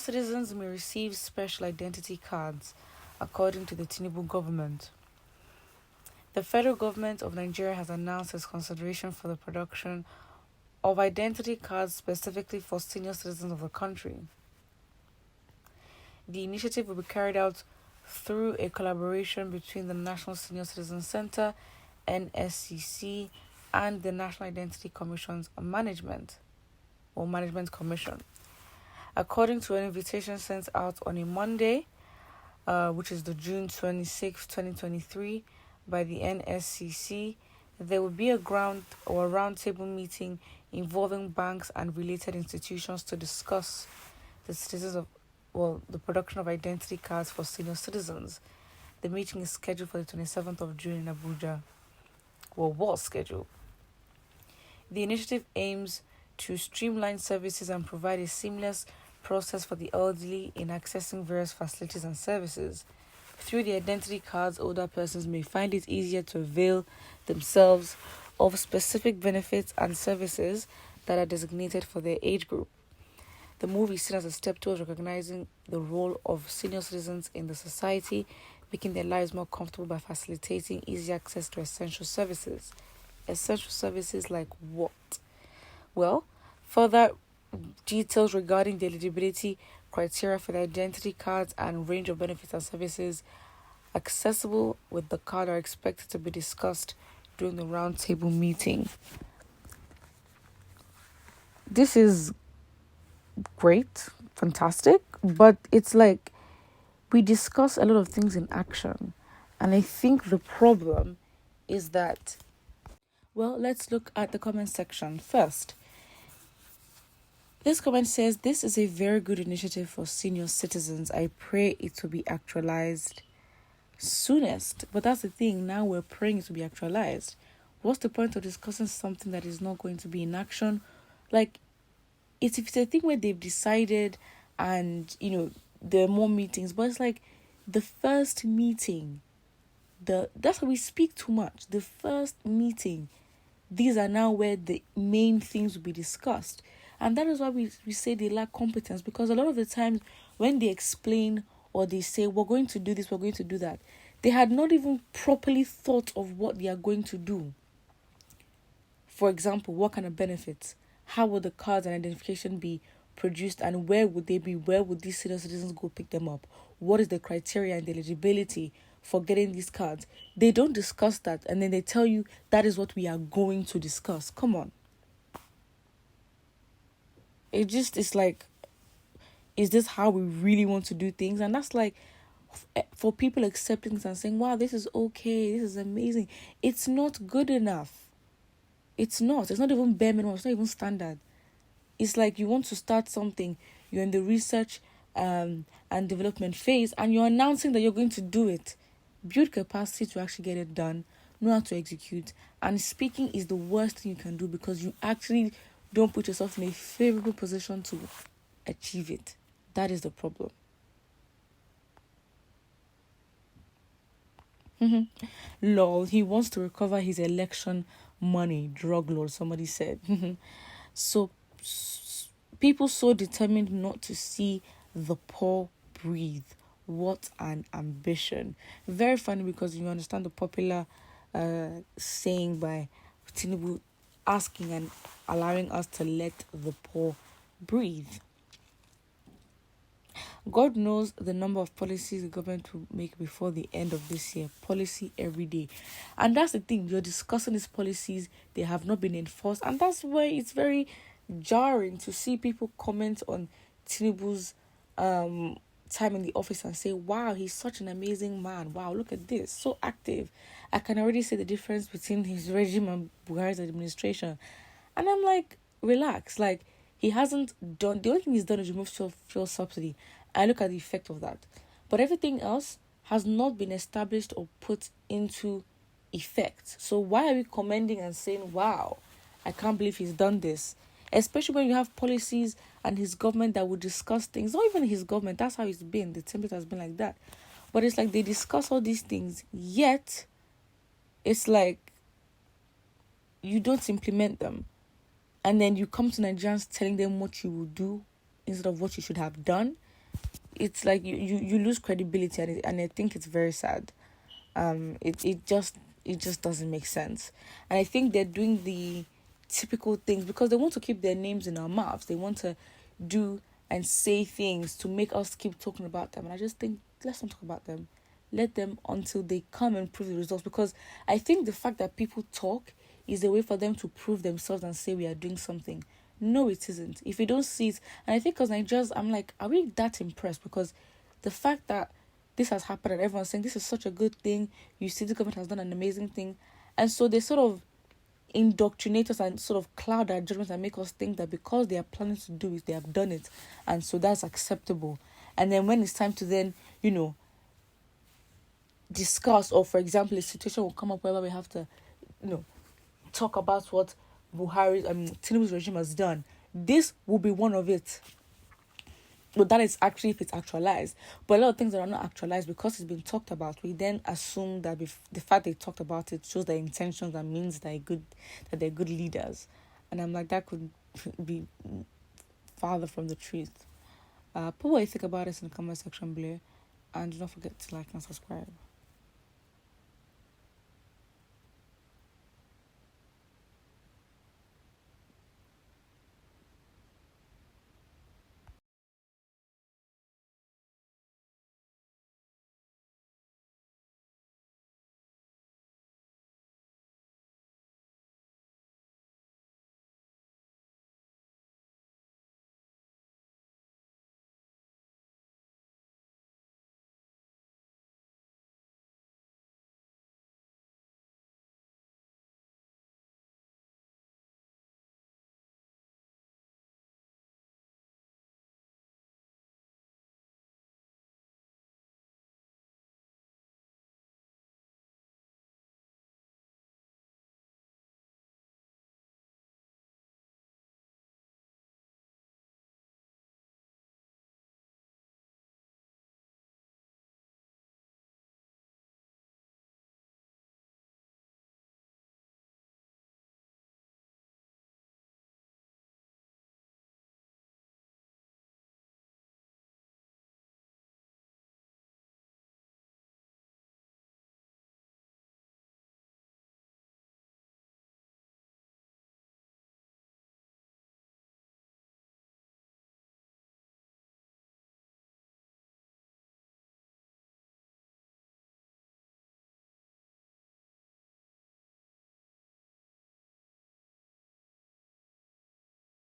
citizens may receive special identity cards, according to the Tinubu government. The federal government of Nigeria has announced its consideration for the production of identity cards specifically for senior citizens of the country. The initiative will be carried out through a collaboration between the National Senior Citizen Center, NSCC, and the National Identity Commission's Management Commission. According to an invitation sent out on a Monday, which is the June 26, 2023, by the NSCC, there will be a roundtable meeting involving banks and related institutions to discuss the production of identity cards for senior citizens. The meeting is scheduled for the 27th of June in Abuja. Was scheduled. The initiative aims to streamline services and provide a seamless process for the elderly in accessing various facilities and services. Through the identity cards, older persons may find it easier to avail themselves of specific benefits and services that are designated for their age group. The move is seen as a step towards recognizing the role of senior citizens in the society, making their lives more comfortable by facilitating easy access to essential services. Essential services like what? Well, further details regarding the eligibility criteria for the identity cards and range of benefits and services accessible with the card are expected to be discussed during the roundtable meeting. This is great, fantastic, but it's like we discuss a lot of things in action, and I think the problem is that, well, let's look at the comment section first. This comment says, "This is a very good initiative for senior citizens. I pray it will be actualized soonest." But that's the thing, now we're praying it to be actualized. What's the point of discussing something that is not going to be in action? Like, if it's a thing where they've decided and, there are more meetings, but it's like the first meeting, that's how we speak too much. The first meeting, these are now where the main things will be discussed. And that is why we say they lack competence, because a lot of the times when they explain or they say, we're going to do this, we're going to do that, they had not even properly thought of what they are going to do. For example, what kind of benefits? How would the cards and identification be produced, and where would they be? Where would these senior citizens go pick them up? What is the criteria and the eligibility for getting these cards? They don't discuss that, and then they tell you that is what we are going to discuss. Come on. It's like, is this how we really want to do things? And that's like, for people accepting this and saying, wow, this is okay, this is amazing. It's not good enough. It's not even bare minimum, it's not even standard. It's like you want to start something, you're in the research and development phase, and you're announcing that you're going to do it. Build capacity to actually get it done, know how to execute, and speaking is the worst thing you can do, because you actually don't put yourself in a favorable position to achieve it. That is the problem. Lol, he wants to recover his election money. Drug lord, somebody said. So people so determined not to see the poor breathe. What an ambition. Very funny, because you understand the popular saying by Tinubu, asking and allowing us to let the poor breathe. God knows the number of policies the government will make before the end of this year. Policy every day. And that's the thing. You're discussing these policies. They have not been enforced. And that's why it's very jarring to see people comment on Tinubu's time in the office and say, wow, he's such an amazing man. Wow, look at this. So active. I can already see the difference between his regime and Buhari's administration. And I'm like, relax. Like, he hasn't done, the only thing he's done is remove fuel subsidy. I look at the effect of that. But everything else has not been established or put into effect. So why are we commending and saying, wow, I can't believe he's done this? Especially when you have policies and his government that would discuss things. Not even his government, that's how it's been. The template has been like that. But it's like they discuss all these things, yet it's like you don't implement them. And then you come to Nigerians telling them what you will do instead of what you should have done. it's like you lose credibility, and I think it's very sad. It just doesn't make sense. And I think they're doing the typical things because they want to keep their names in our mouths. They want to do and say things to make us keep talking about them. And I just think, let's not talk about them. Let them until they come and prove the results. Because I think the fact that people talk is a way for them to prove themselves and say we are doing something. No, it isn't. If you don't see it, and I think because Nigerians, I'm like, are we that impressed? Because the fact that this has happened and everyone's saying this is such a good thing, you see the government has done an amazing thing, and so they sort of indoctrinate us and sort of cloud our judgment and make us think that because they are planning to do it, they have done it, and so that's acceptable. And then when it's time to then, discuss, or for example, a situation will come up where we have to, talk about what Tinubu's regime has done. This will be one of it. But that is actually if it's actualized. But a lot of things that are not actualized, because it's been talked about, we then assume that the fact they talked about it shows their intentions and means that they're good leaders. And I'm like, that could be farther from the truth. Put what you think about this in the comment section below, and do not forget to like and subscribe.